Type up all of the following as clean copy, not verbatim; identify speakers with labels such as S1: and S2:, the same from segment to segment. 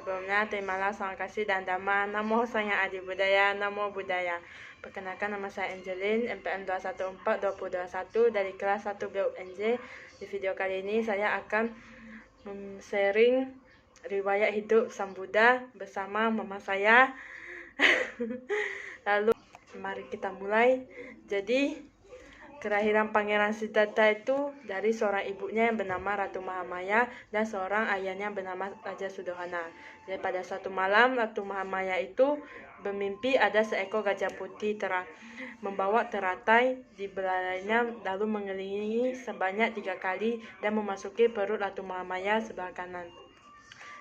S1: Sebelumnya, terimalah salam kasih dan dhamma. Namo Sang Adi Budaya, Namo Buddhaya. Perkenalkan, nama saya Angelin, MPM 214-2021 dari kelas 1 BUNJ. Di video kali ini saya akan sharing riwayat hidup Sang Buddha bersama mama saya. Lalu, mari kita mulai. Jadi, kelahiran Pangeran Siddhartha itu dari seorang ibunya yang bernama Ratu Mahamaya dan seorang ayahnya yang bernama Raja Suddhana. Jadi pada suatu malam, Ratu Mahamaya itu bermimpi ada seekor gajah putih membawa teratai di belalainya, lalu mengelilingi sebanyak 3 kali dan memasuki perut Ratu Mahamaya sebelah kanan.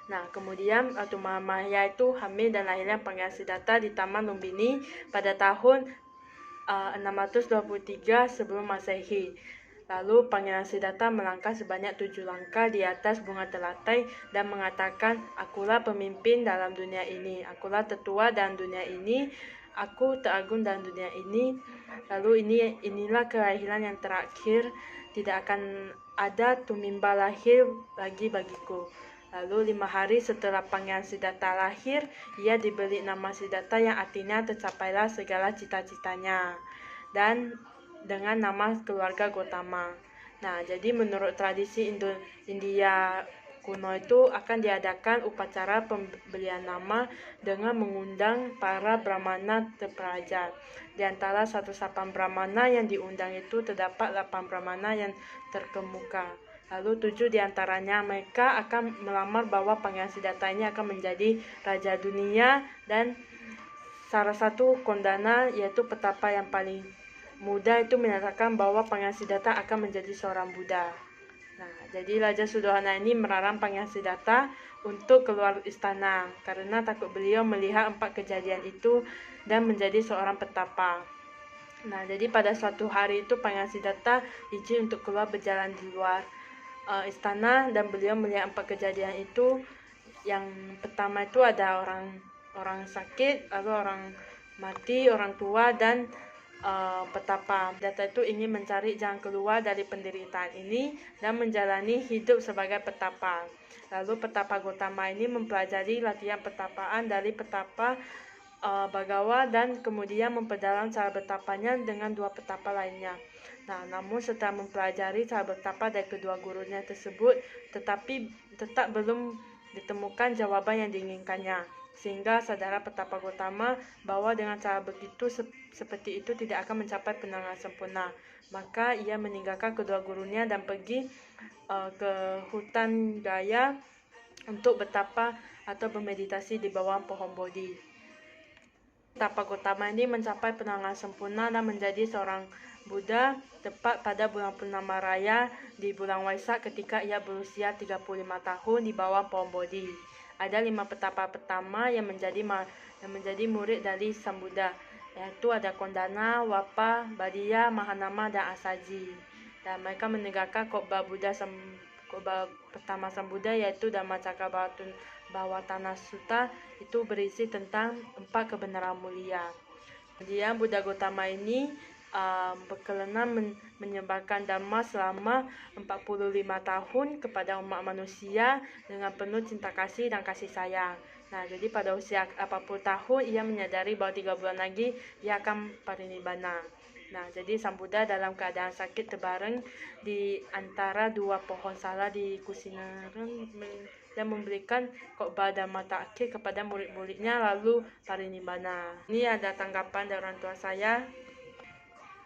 S1: Nah, kemudian Ratu Mahamaya itu hamil dan lahirnya Pangeran Siddhartha di Taman Lumbini pada tahun 623 sebelum Masehi. Lalu Pangeran Siddhartha melangkah sebanyak 7 langkah di atas bunga teratai dan mengatakan, "Akulah pemimpin dalam dunia ini, akulah tetua dalam dunia ini, aku teragung dalam dunia ini. Lalu inilah kelahiran yang terakhir, tidak akan ada tumimba lahir lagi bagiku." Lalu 5 hari setelah Pangeran Siddhartha lahir, ia diberi nama Siddhartha yang artinya tercapailah segala cita-citanya, dan dengan nama keluarga Gotama. Nah, jadi menurut tradisi India kuno itu akan diadakan upacara pemberian nama dengan mengundang para brahmana terpelajar. Di antara 108 brahmana yang diundang itu terdapat 8 brahmana yang terkemuka. Lalu 7 diantaranya mereka akan melamar bahwa Pangeran Siddhartha ini akan menjadi Raja Dunia, dan salah satu kondana yaitu petapa yang paling muda itu menyatakan bahwa Pangeran Siddhartha akan menjadi seorang Buddha. Nah, jadi Raja Suddhana ini melarang Pangeran Siddhartha untuk keluar istana karena takut beliau melihat 4 kejadian itu dan menjadi seorang petapa. Nah, jadi pada suatu hari itu Pangeran Siddhartha izin untuk keluar berjalan di luar istana, dan beliau melihat 4 kejadian itu. Yang pertama itu ada orang sakit, lalu orang mati, orang tua, dan petapa. Siddhartha itu ingin mencari jalan keluar dari penderitaan ini dan menjalani hidup sebagai petapa. Lalu petapa Gotama ini mempelajari latihan petapaan dari petapa Bagawa dan kemudian memperdalam cara bertapanya dengan 2 petapa lainnya. Nah, namun setelah mempelajari cara bertapa dari kedua gurunya tersebut, tetapi tetap belum ditemukan jawaban yang diinginkannya, sehingga saudara petapa Gotama bahwa dengan cara begitu seperti itu tidak akan mencapai penanggalan sempurna. Maka ia meninggalkan kedua gurunya dan pergi ke hutan Gaya untuk bertapa atau bermeditasi di bawah pohon Bodhi. Petapa Gotama ini mencapai penanggalan sempurna dan menjadi seorang Buddha tepat pada bulan Purnama Raya di bulan Waisak ketika ia berusia 35 tahun di bawah pohon Bodhi. Ada 5 petapa pertama yang menjadi murid dari Sang Buddha, yaitu ada Kondana, Wapa, Badiya, Mahanama, dan Asaji. Dan mereka menegakkan khotbah pertama Sang Buddha, yaitu Dhammacakkappavattana Sutta, itu berisi tentang 4 kebenaran mulia. Kemudian Buddha Gotama ini berkelana menyebarkan Dhamma selama 45 tahun kepada umat manusia dengan penuh cinta kasih dan kasih sayang. Nah, jadi pada usia 40 tahun ia menyadari bahwa 3 bulan lagi ia akan parinibbana. Nah, jadi Sang Buddha dalam keadaan sakit terbaring di antara 2 pohon sala di Kusinarang dan memberikan khotbah Dhamma terakhir kepada murid-muridnya lalu parinibbana. Ini ada tanggapan dari orang tua saya.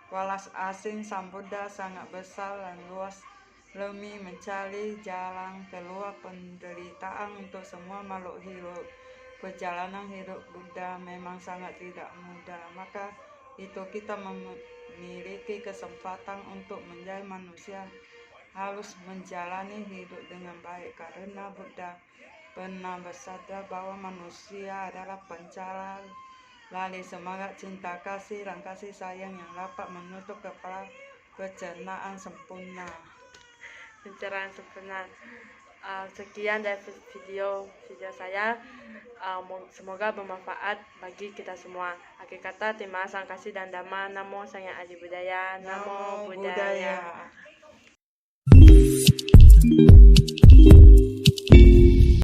S2: Walas asing Sang Buddha sangat besar dan luas, demi mencari jalan keluar penderitaan untuk semua makhluk hidup. Perjalanan hidup Buddha memang sangat tidak mudah, maka itu kita memiliki kesempatan untuk menjadi manusia harus menjalani hidup dengan baik, karena Buddha pernah bersabda bahwa manusia adalah pancara lari semangat cinta kasih dan kasih sayang yang dapat menutup kepala pencernaan sempurna.
S1: Sekian dari video saya. Semoga bermanfaat bagi kita semua. Akhir kata, terima kasih dan dhamma. Namo Sang Adi Budaya, Namo Buddhaya.